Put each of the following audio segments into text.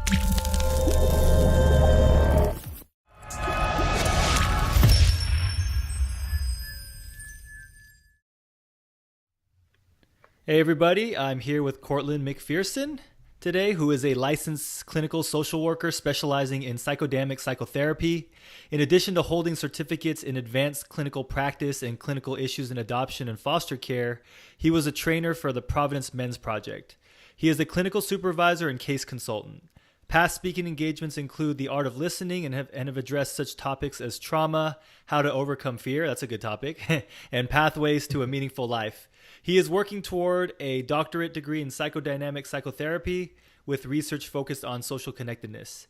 Hey everybody, I'm here with Courtland McPherson today, who is a licensed clinical social worker specializing in psychodynamic psychotherapy. In addition to holding certificates in advanced clinical practice and clinical issues in adoption and foster care, he was a trainer for the Providence Men's Project. He is a clinical supervisor and case consultant. Past speaking engagements include the art of listening and have addressed such topics as trauma, how to overcome fear, that's a good topic, and pathways to a meaningful life. He is working toward a doctorate degree in psychodynamic psychotherapy with research focused on social connectedness.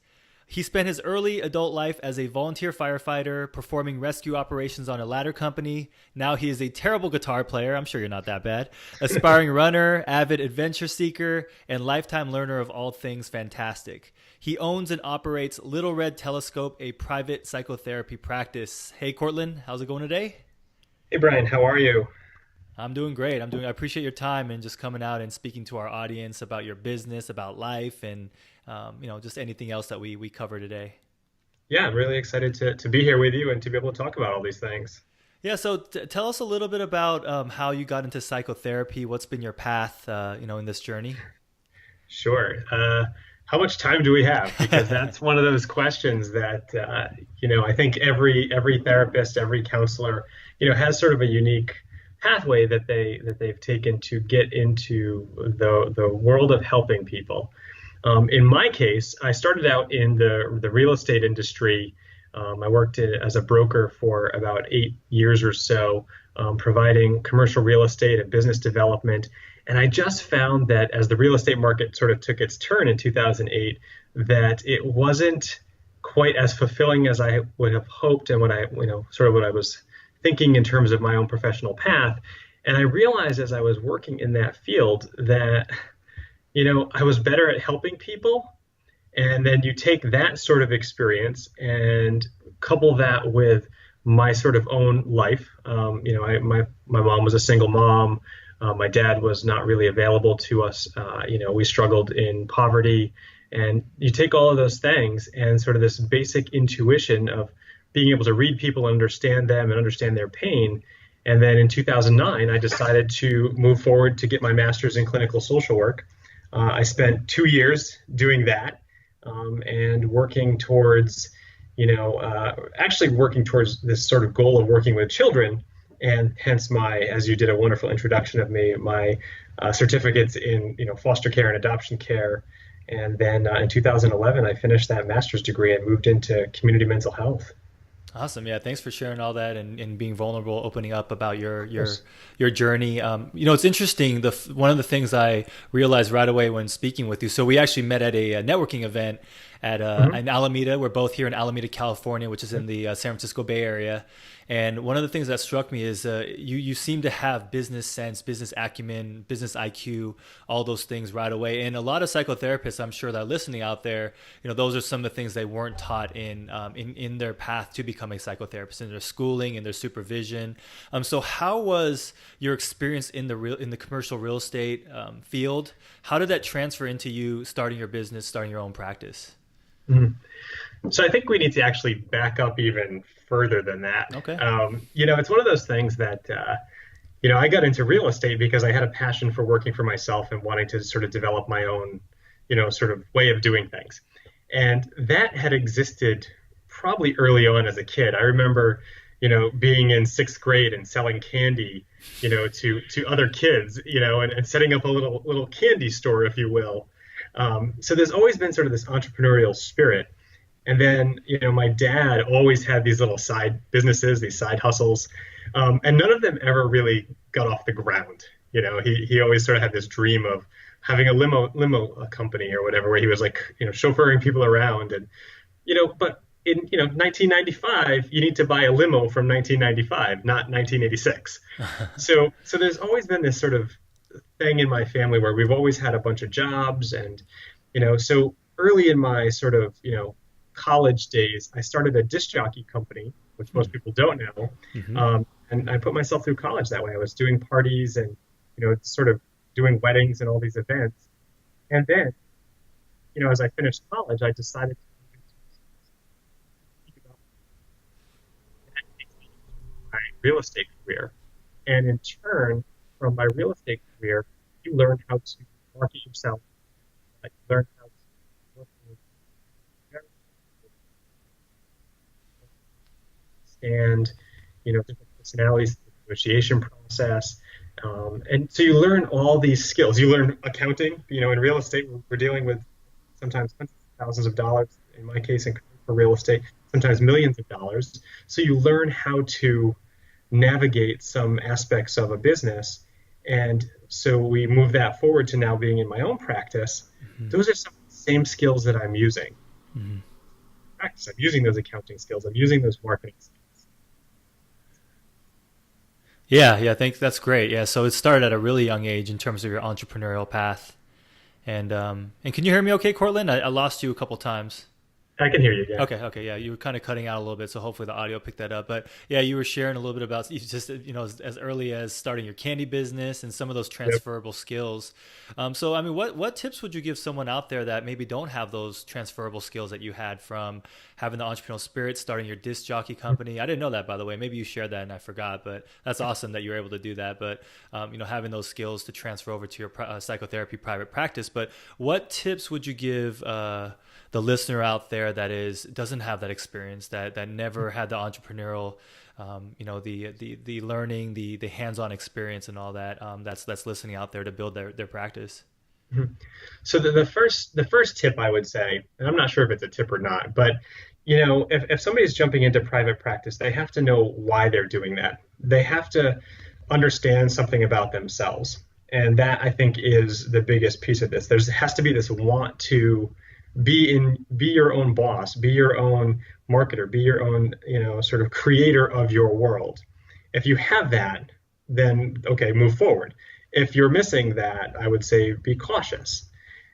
He spent his early adult life as a volunteer firefighter, performing rescue operations on a ladder company. Now he is a terrible guitar player. I'm sure you're not that bad. Aspiring runner, avid adventure seeker, and lifetime learner of all things fantastic. He owns and operates Little Red Telescope, a private psychotherapy practice. Hey, Courtland, how's it going today? Hey Brian, how are you? I'm doing great. I appreciate your time and just coming out and speaking to our audience about your business, about life, and just anything else that we cover today. Yeah, I'm really excited to be here with you and to be able to talk about all these things. Yeah, so tell us a little bit about how you got into psychotherapy. What's been your path, in this journey? Sure. How much time do we have? Because that's one of those questions that I think every therapist, every counselor, has sort of a unique pathway that they've taken to get into the world of helping people. In my case, I started out in the real estate industry. I worked as a broker for about 8 years or so, providing commercial real estate and business development. And I just found that as the real estate market sort of took its turn in 2008, that it wasn't quite as fulfilling as I would have hoped, and what I was thinking in terms of my own professional path. And I realized as I was working in that field that, I was better at helping people. And then you take that sort of experience and couple that with my sort of own life. My mom was a single mom. My dad was not really available to us. We struggled in poverty. And you take all of those things and sort of this basic intuition of being able to read people, understand them, and understand their pain. And then in 2009, I decided to move forward to get my master's in clinical social work. I spent 2 years doing that and working towards, working towards this sort of goal of working with children. And hence as you did a wonderful introduction of me, my certificates in, foster care and adoption care. And then in 2011, I finished that master's degree and moved into community mental health. Awesome. Yeah. Thanks for sharing all that and being vulnerable, opening up about your journey. It's interesting. One of the things I realized right away when speaking with you, so we actually met at a networking event in Alameda. We're both here in Alameda, California, which is in the San Francisco Bay Area. And one of the things that struck me is you seem to have business sense, business acumen, business IQ, all those things right away. And a lot of psychotherapists, I'm sure that are listening out there, those are some of the things they weren't taught in their path to become a psychotherapist, in their schooling and their supervision. So how was your experience in the commercial real estate field? How did that transfer into you starting your business, starting your own practice? Mm-hmm. So I think we need to actually back up even further than that. Okay. It's one of those things that, I got into real estate because I had a passion for working for myself and wanting to sort of develop my own, sort of way of doing things. And that had existed probably early on as a kid. I remember, being in 6th grade and selling candy, to other kids, and setting up a little candy store, if you will. So there's always been sort of this entrepreneurial spirit. And then, my dad always had these little side businesses, these side hustles, and none of them ever really got off the ground. He always sort of had this dream of having a limo company or whatever, where he was like, chauffeuring people around. And, but in, 1995, you need to buy a limo from 1995, not 1986. So there's always been this sort of thing in my family where we've always had a bunch of jobs. And, so early in my sort of, college days, I started a disc jockey company, which most people don't know. Mm-hmm. And I put myself through college that way. I was doing parties and, sort of doing weddings and all these events. And then, as I finished college, I decided to move into that takes me into my real estate career. And in turn, from my real estate career, you learn how to market yourself, you learn how to work with and different personalities, the negotiation process. And so you learn all these skills. You learn accounting. In real estate, we're dealing with sometimes hundreds of thousands of dollars, in my case, in for real estate, sometimes millions of dollars. So you learn how to navigate some aspects of a business. And so we move that forward to now being in my own practice. Mm-hmm. Those are some of the same skills that I'm using. Mm-hmm. Practice. I'm using those accounting skills. I'm using those marketing skills. Yeah, I think that's great. Yeah, so it started at a really young age in terms of your entrepreneurial path. And can you hear me okay, Courtland? I lost you a couple times. I can hear you, yeah. Okay, yeah, you were kind of cutting out a little bit, so hopefully the audio picked that up. But yeah, you were sharing a little bit about you just as early as starting your candy business and some of those Yep. transferable skills. So I mean, what tips would you give someone out there that maybe don't have those transferable skills that you had from having the entrepreneurial spirit, starting your disc jockey company? I didn't know that, by the way. Maybe you shared that and I forgot, but that's awesome that you were able to do that. But having those skills to transfer over to your psychotherapy private practice. But what tips would you give? The listener out there that doesn't have that experience, that never had the entrepreneurial, the learning, the hands-on experience and all that, that's listening out there to build their practice. Mhm. So the first tip I would say, and I'm not sure if it's a tip or not, but if somebody's jumping into private practice, they have to know why they're doing that. They have to understand something about themselves. And that I think is the biggest piece of this. There has to be this want to be your own boss, be your own marketer, be your own, sort of creator of your world. If you have that, then okay, move forward. If you're missing that, I would say be cautious.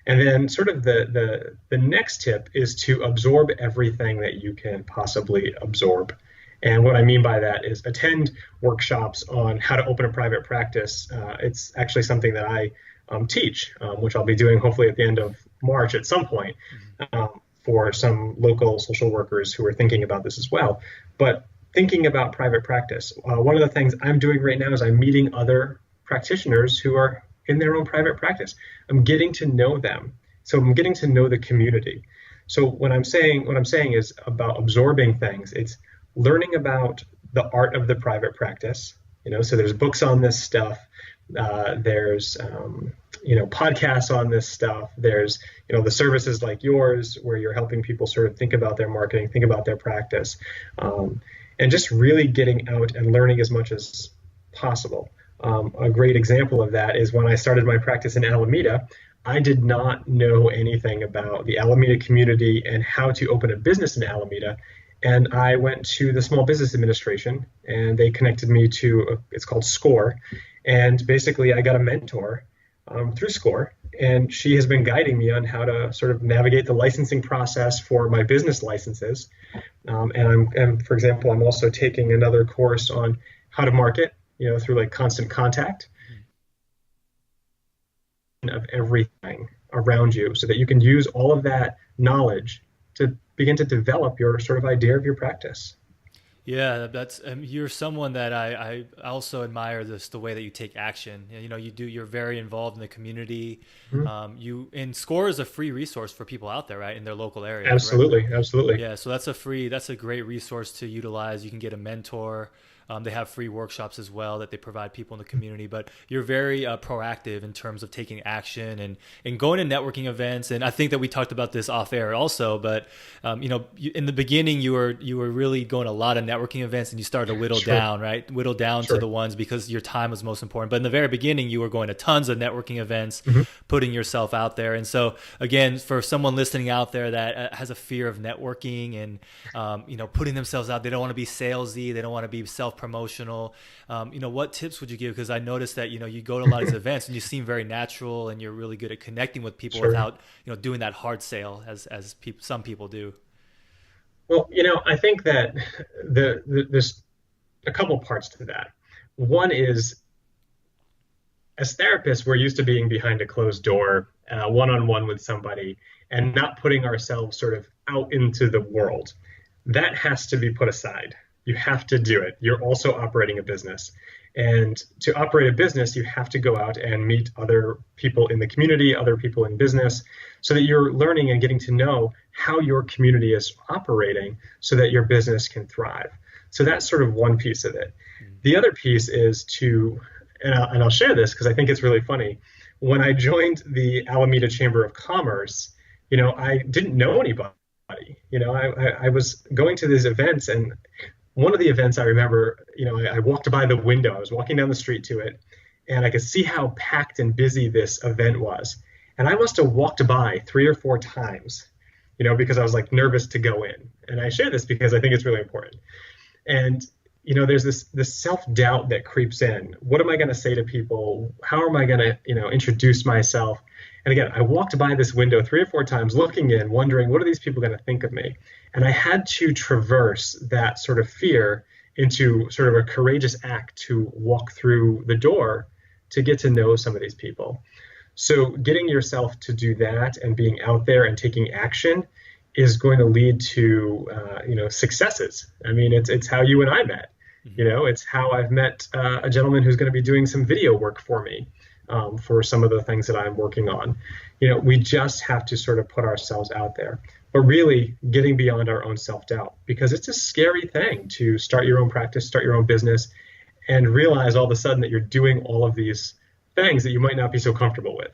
And then sort of the next tip is to absorb everything that you can possibly absorb. And what I mean by that is attend workshops on how to open a private practice. It's actually something that I teach, which I'll be doing hopefully at the end of March at some point, for some local social workers who are thinking about this as well. But thinking about private practice, one of the things I'm doing right now is I'm meeting other practitioners who are in their own private practice. I'm getting to know them. So I'm getting to know the community. So what I'm saying is about absorbing things. It's learning about the art of the private practice. So there's books on this stuff. There's podcasts on this stuff. There's the services like yours where you're helping people sort of think about their marketing, think about their practice, and just really getting out and learning as much as possible. A great example of that is when I started my practice in Alameda. I did not know anything about the Alameda community and how to open a business in Alameda. And I went to the Small Business Administration and they connected me to, it's called SCORE. And basically I got a mentor through SCORE. And she has been guiding me on how to sort of navigate the licensing process for my business licenses. And for example, I'm also taking another course on how to market, through like Constant Contact of everything around you so that you can use all of that knowledge to begin to develop your sort of idea of your practice. Yeah, that's you're someone that I also admire the way that you take action. You're very involved in the community. Mhm. And SCORE is a free resource for people out there, right, in their local area, correct? Absolutely. Yeah, so that's a great resource to utilize. You can get a mentor. They have free workshops as well that they provide people in the community, but you're very proactive in terms of taking action and going to networking events. And I think that we talked about this off air also, but in the beginning you were really going to a lot of networking events and you started to whittle Sure. down, right? Whittle down to Sure. the ones because your time was most important. But in the very beginning, you were going to tons of networking events, Mhm. putting yourself out there. And so again, for someone listening out there that has a fear of networking and putting themselves out, they don't want to be salesy, they don't want to be self-promotional. What tips would you give? Because I noticed that you go to a lot of these events and you seem very natural and you're really good at connecting with people Sure. without doing that hard sale as some people do. Well, I think that there's a couple parts to that. One is, as therapists, we're used to being behind a closed door, one-on-one with somebody and not putting ourselves sort of out into the world. That has to be put aside. You have to do it. You're also operating a business. And to operate a business, you have to go out and meet other people in the community, other people in business, so that you're learning and getting to know how your community is operating so that your business can thrive. So that's sort of one piece of it. The other piece is and I'll share this because I think it's really funny. When I joined the Alameda Chamber of Commerce, I didn't know anybody. I was going to these events, and one of the events I remember, I walked by the window. I was walking down the street to it, and I could see how packed and busy this event was. And I must have walked by 3 or 4 times, because I was like nervous to go in. And I share this because I think it's really important. And there's this self-doubt that creeps in. What am I going to say to people? How am I going to, introduce myself? And again, I walked by this window 3 or 4 times looking in, wondering, what are these people going to think of me? And I had to traverse that sort of fear into sort of a courageous act to walk through the door to get to know some of these people. So getting yourself to do that and being out there and taking action is going to lead to, successes. I mean, it's how you and I met. It's how I've met a gentleman who's going to be doing some video work for me for some of the things that I'm working on. We just have to sort of put ourselves out there, but really getting beyond our own self-doubt, because it's a scary thing to start your own practice, start your own business, and realize all of a sudden that you're doing all of these things that you might not be so comfortable with.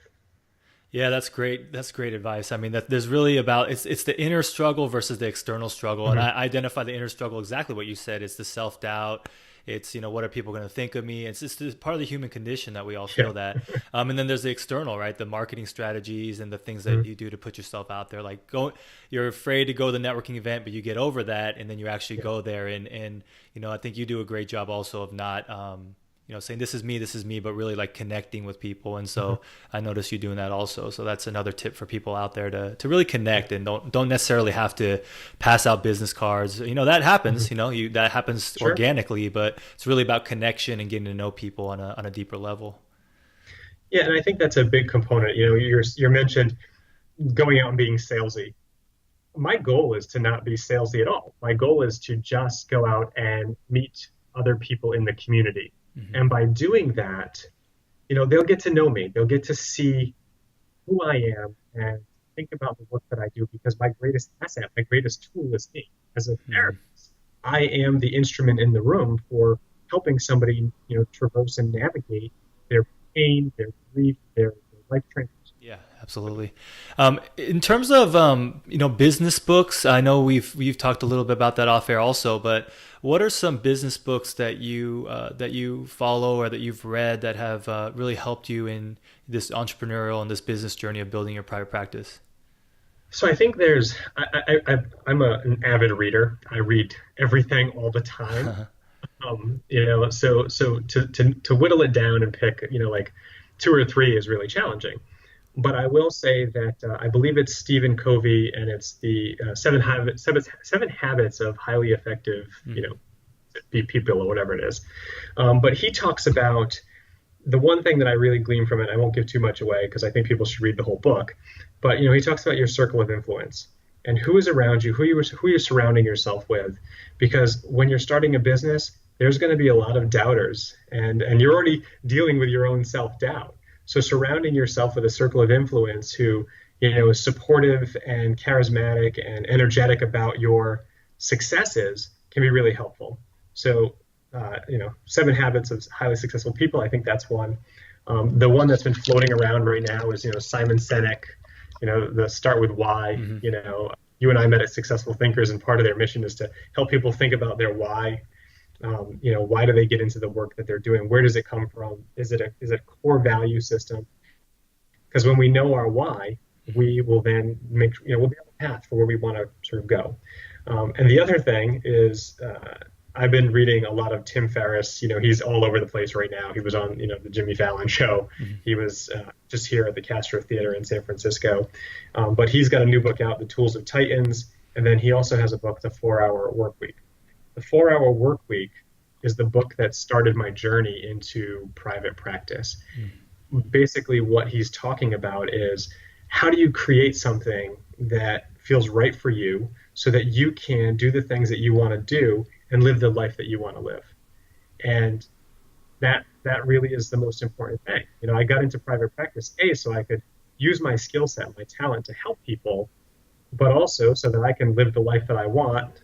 Yeah, that's great. That's great advice. I mean, there's really it's the inner struggle versus the external struggle. Mm-hmm. And I identify the inner struggle exactly what you said. It's the self-doubt. It's, what are people going to think of me? It's just part of the human condition that we all feel that. And then there's the external, right? The marketing strategies and the things that you do to put yourself out there. Like you're afraid to go to the networking event, but you get over that. And then you actually go there. And, I think you do a great job also of not, saying this is me, but really like connecting with people. And so I notice you doing that also. So that's another tip for people out there to really connect, and don't necessarily have to pass out business cards. That happens, that happens Sure. organically, but it's really about connection and getting to know people on a deeper level. Yeah. And I think that's a big component. You're mentioned going out and being salesy. My goal is to not be salesy at all. My goal is to just go out and meet other people in the community. And by doing that, they'll get to know me. They'll get to see who I am and think about the work that I do, because my greatest asset, my greatest tool is me. As a therapist, I am the instrument in the room for helping somebody, traverse and navigate their pain, their grief, their life transition. Yeah, absolutely. In terms of, business books, I know we've talked a little bit about that off air also, but what are some business books that you follow or that you've read that have really helped you in this entrepreneurial and this business journey of building your private practice? So I think I'm an avid reader. I read everything all the time. So to whittle it down and pick, like 2 or 3 is really challenging. But I will say that I believe it's Stephen Covey, and it's the 7 habits of highly effective, people or whatever it is. But he talks about the one thing that I really glean from it. I won't give too much away because I think people should read the whole book. But he talks about your circle of influence and who is around you, who you're surrounding yourself with. Because when you're starting a business, there's going to be a lot of doubters, and you're already dealing with your own self-doubt. So surrounding yourself with a circle of influence who, is supportive and charismatic and energetic about your successes can be really helpful. So, 7 habits of highly successful people. I think that's one. The one that's been floating around right now is, Simon Sinek, the Start With Why. You and I met at Successful Thinkers, and part of their mission is to help people think about their why. Why do they get into the work that they're doing? Where does it come from? Is it a core value system? Because when we know our why, we will then we'll be on a path for where we want to sort of go. And the other thing is, I've been reading a lot of Tim Ferriss. He's all over the place right now. He was on, the Jimmy Fallon show. He was just here at the Castro Theater in San Francisco. But he's got a new book out, The Tools of Titans. And then he also has a book, The 4-Hour Workweek. The 4-Hour Workweek is the book that started my journey into private practice. basically what he's talking about is how do you create something that feels right for you so that you can do the things that you want to do and live the life that you want to live. And that really is the most important thing. I got into private practice, so I could use my skill set, my talent to help people, but also so that I can live the life that I want,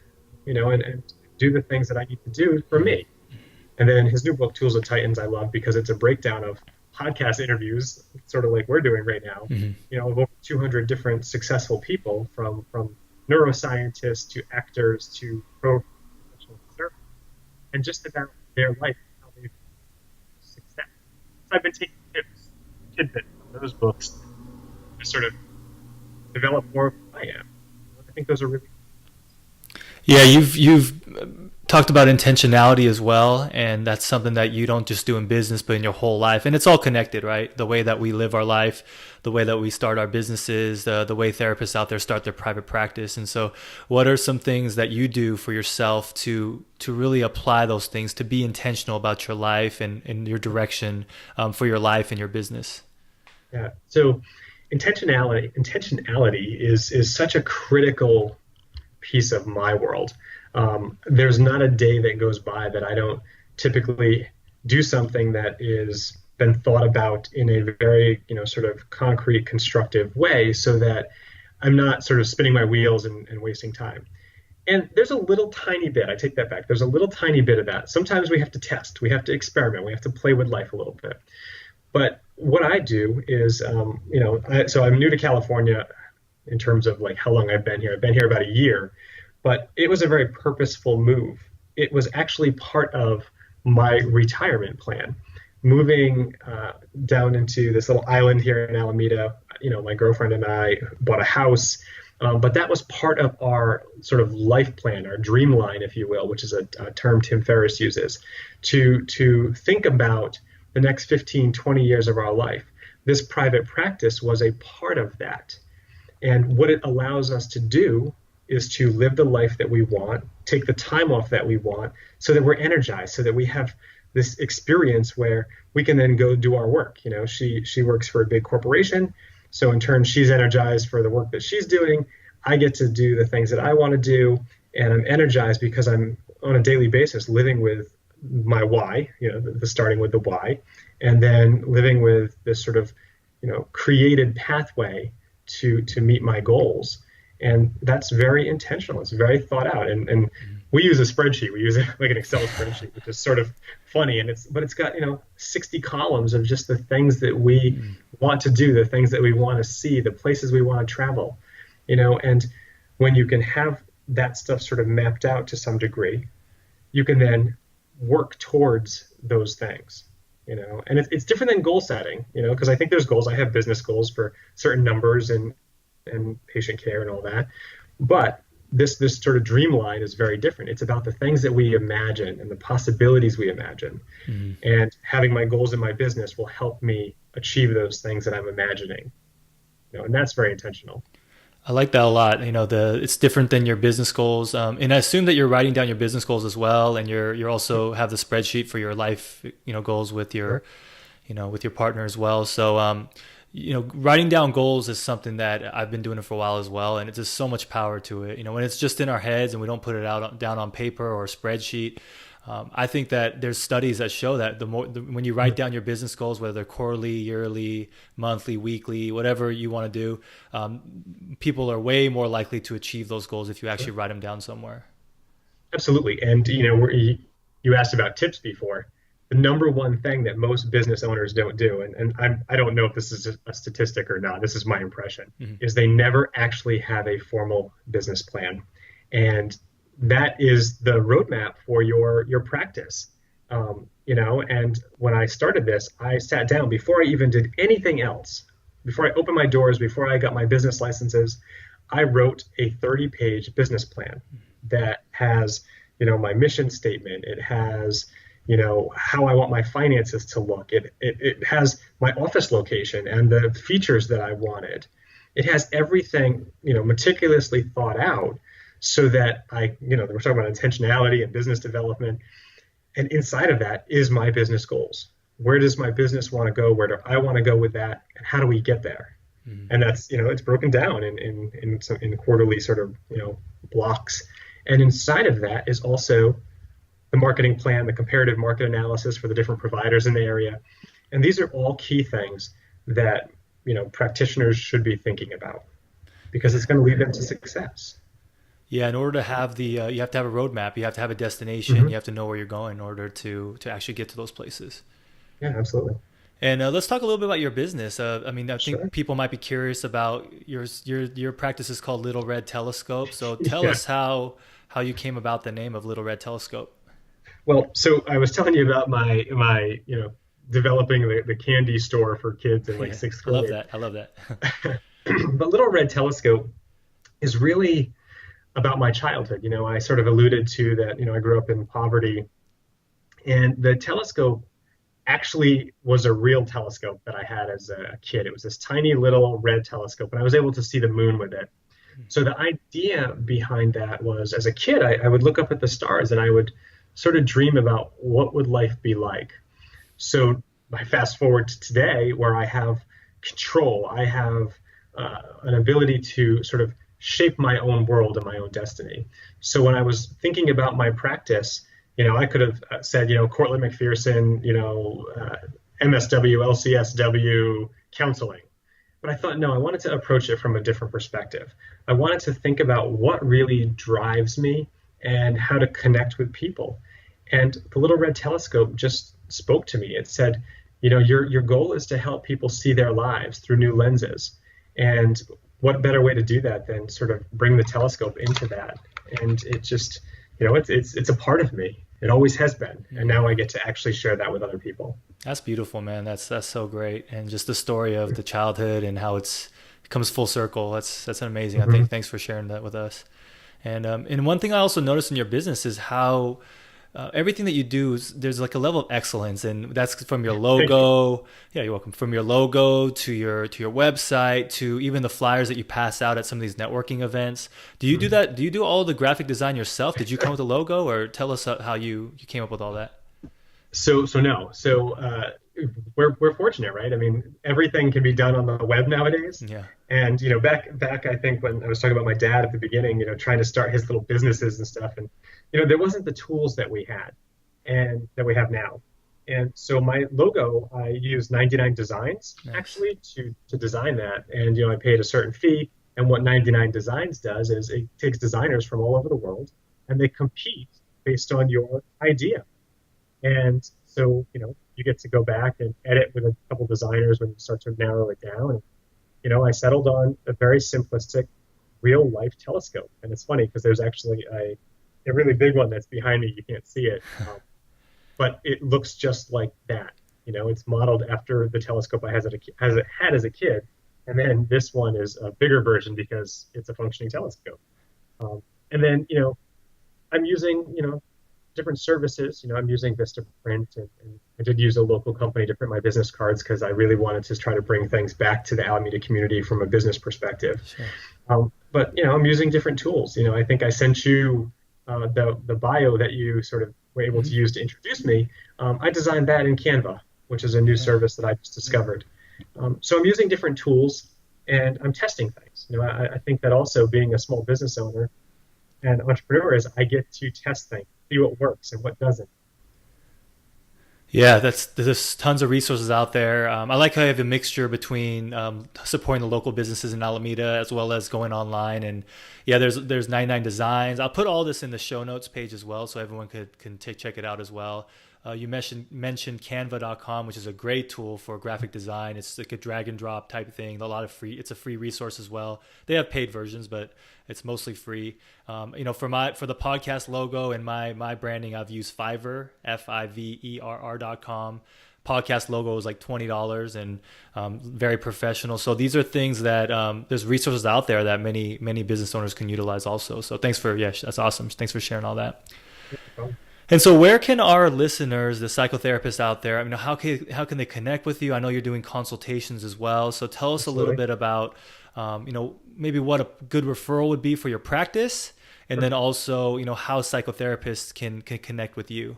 and do the things that I need to do for me. And then his new book, Tools of Titans, I love because it's a breakdown of podcast interviews, sort of like we're doing right now, of over 200 different successful people from neuroscientists to actors to professional therapists, and just about their life, how they've success. So I've been taking tidbits from those books to sort of develop more of who I am. I think those are really. Yeah, you've talked about intentionality as well, and that's something that you don't just do in business, but in your whole life. And it's all connected, right? The way that we live our life, the way that we start our businesses, the way therapists out there start their private practice. And so what are some things that you do for yourself to really apply those things, to be intentional about your life and your direction for your life and your business? Yeah. So intentionality is such a critical piece of my world. There's not a day that goes by that I don't typically do something that is been thought about in a very, sort of concrete, constructive way so that I'm not sort of spinning my wheels and wasting time. And there's a little tiny bit, I take that back. There's a little tiny bit of that. Sometimes we have to test, we have to experiment, we have to play with life a little bit. But what I do is, so I'm new to California in terms of like how long I've been here. I've been here about a year, but it was a very purposeful move. It was actually part of my retirement plan. Moving down into this little island here in Alameda, my girlfriend and I bought a house, but that was part of our sort of life plan, our dream line, if you will, which is a term Tim Ferriss uses, to think about the next 15, 20 years of our life. This private practice was a part of that. And what it allows us to do is to live the life that we want, take the time off that we want, so that we're energized, so that we have this experience where we can then go do our work. She works for a big corporation, so in turn she's energized for the work that she's doing. I get to do the things that I want to do, and I'm energized because I'm on a daily basis living with my why, the starting with the why, and then living with this sort of, created pathway to meet my goals. And that's very intentional. It's very thought out. And we use a spreadsheet. We use it like an Excel spreadsheet, which is sort of funny. But it's got, 60 columns of just the things that we want to do, the things that we want to see, the places we want to travel, and when you can have that stuff sort of mapped out to some degree, you can then work towards those things, and it's different than goal setting, because I think there's goals. I have business goals for certain numbers and patient care and all that. But this sort of dream line is very different. It's about the things that we imagine and the possibilities we imagine. And having my goals in my business will help me achieve those things that I'm imagining. And that's very intentional. I like that a lot. It's different than your business goals. And I assume that you're writing down your business goals as well. And you're also have the spreadsheet for your life, goals with your, with your partner as well. So, writing down goals is something that I've been doing it for a while as well. And it's just so much power to it. When it's just in our heads and we don't put it down on paper or a spreadsheet. I think that there's studies that show that when you write down your business goals, whether they're quarterly, yearly, monthly, weekly, whatever you want to do, people are way more likely to achieve those goals if you actually write them down somewhere. Absolutely. And, you asked about tips before. The number one thing that most business owners don't do, and I don't know if this is a statistic or not, this is my impression, is they never actually have a formal business plan. And that is the roadmap for your practice. And when I started this, I sat down before I even did anything else. Before I opened my doors, before I got my business licenses, I wrote a 30-page business plan that has, my mission statement. It has, how I want my finances to look. It has my office location and the features that I wanted. It has everything, meticulously thought out so that we're talking about intentionality and business development. And inside of that is my business goals. where does my business want to go? Where do I want to go with that? And how do we get there? Mhm. And that's, it's broken down in quarterly sort of, blocks. And inside of that is also the marketing plan, the comparative market analysis for the different providers in the area. And these are all key things that, practitioners should be thinking about because it's going to lead them to success. Yeah, in order to have you have to have a roadmap. You have to have a destination. Hmm. You have to know where you're going in order to actually get to those places. Yeah, absolutely. And let's talk a little bit about your business. I mean, I think Sure. people might be curious about your practice is called Little Red Telescope. So tell Yeah. us how you came about the name of Little Red Telescope. Well, so I was telling you about my developing the candy store for kids in like Yeah, sixth I love grade. that. I love that. But Little Red Telescope is really about my childhood. I sort of alluded to that, I grew up in poverty, and the telescope actually was a real telescope that I had as a kid. It was this tiny little red telescope, and I was able to see the moon with it. So the idea behind that was, as a kid, I would look up at the stars and I would sort of dream about what would life be like. So I fast forward to today, where I have control, I have an ability to sort of shape my own world and my own destiny. So when I was thinking about my practice, I could have said, Courtland McPherson, MSW, LCSW, counseling. But I thought, no, I wanted to approach it from a different perspective. I wanted to think about what really drives me and how to connect with people. And the Little Red Telescope just spoke to me. It said, your goal is to help people see their lives through new lenses. And what better way to do that than sort of bring the telescope into that? And it just, it's a part of me. It always has been. And now I get to actually share that with other people. That's beautiful, man. That's so great. And just the story of the childhood and how it comes full circle. That's amazing. I Hmm. think thanks for sharing that with us. And one thing I also noticed in your business is how everything that you do is there's like a level of excellence, and that's from your Thank you. logo. Yeah, you're welcome. From your logo to your website to even the flyers that you pass out at some of these networking events. Do you do Mhm. that? Do you do all the graphic design yourself? Did you come up with the logo, or tell us how you came up with all that? So no. We're fortunate, right? I mean, everything can be done on the web nowadays. Yeah. And back I think when I was talking about my dad at the beginning, trying to start his little businesses and stuff, and there wasn't the tools that we had and that we have now. And so my logo, I used 99 Designs Nice. actually to design that, and I paid a certain fee. And what 99 Designs does is it takes designers from all over the world, and they compete based on your idea. And so, you get to go back and edit with a couple designers when you start to narrow it down. And, I settled on a very simplistic real life telescope. And it's funny because there's actually a really big one that's behind me. You can't see it, but it looks just like that. It's modeled after the telescope I had as a kid. And then this one is a bigger version because it's a functioning telescope. And then, I'm using, different services. I'm using Vistaprint, and I did use a local company to print my business cards because I really wanted to try to bring things back to the Alameda community from a business perspective. Sure. But I'm using different tools. I think I sent you the bio that you sort of were able to Hmm. use to introduce me. I designed that in Canva, which is a new Yeah. service that I just discovered. So I'm using different tools and I'm testing things. I think that also being a small business owner and entrepreneur is I get to test things, see what works and what doesn't. Yeah, there's tons of resources out there. I like how you have a mixture between supporting the local businesses in Alameda as well as going online. And yeah, there's 99 Designs. I'll put all this in the show notes page as well, so everyone can check it out as well. You mentioned Canva.com, which is a great tool for graphic design. It's like a drag and drop type thing. A lot of free. It's a free resource as well. They have paid versions, but it's mostly free. For the podcast logo and my branding, I've used Fiverr, Fiverr.com. Podcast logo is like $20 and very professional. So these are things that there's resources out there that many business owners can utilize also. So that's awesome. Thanks for sharing all that. And so, where can our listeners, the psychotherapists out there, I mean, how can they connect with you? I know you're doing consultations as well. So, tell us a little Absolutely. bit about, maybe what a good referral would be for your practice, and then also, how psychotherapists can connect with you.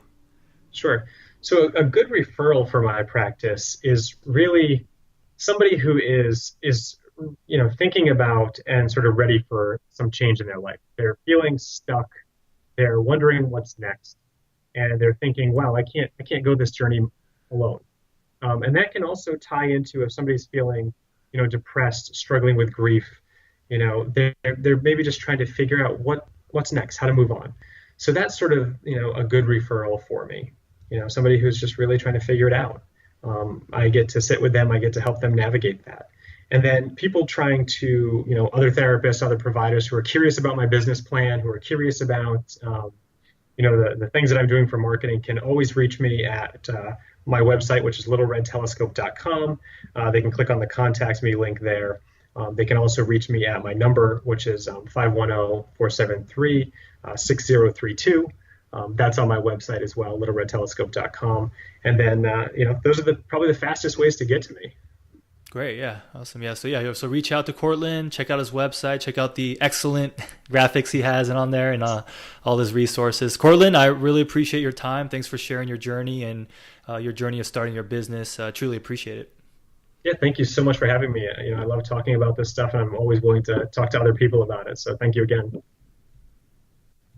Sure. So a good referral for my practice is really somebody who is thinking about and sort of ready for some change in their life. They're feeling stuck. They're wondering what's next, and they're thinking, "Wow, I can't go this journey alone." And that can also tie into if somebody's feeling, depressed, struggling with grief. They're maybe just trying to figure out what's next, how to move on. So that's sort of a good referral for me. Somebody who's just really trying to figure it out. I get to sit with them. I get to help them navigate that. And then people trying to, other therapists, other providers who are curious about my business plan, who are curious about, the things that I'm doing for marketing can always reach me at my website, which is littleredtelescope.com. They can click on the contact me link there. They can also reach me at my number, which is 510-473-6032. That's on my website as well, littleredtelescope.com. And then, those are probably the fastest ways to get to me. Great. Yeah. Awesome. Yeah. So reach out to Courtland, check out his website, check out the excellent graphics he has and on there and all his resources. Courtland, I really appreciate your time. Thanks for sharing your journey and your journey of starting your business. Truly appreciate it. Yeah, thank you so much for having me. I love talking about this stuff, and I'm always willing to talk to other people about it. So thank you again.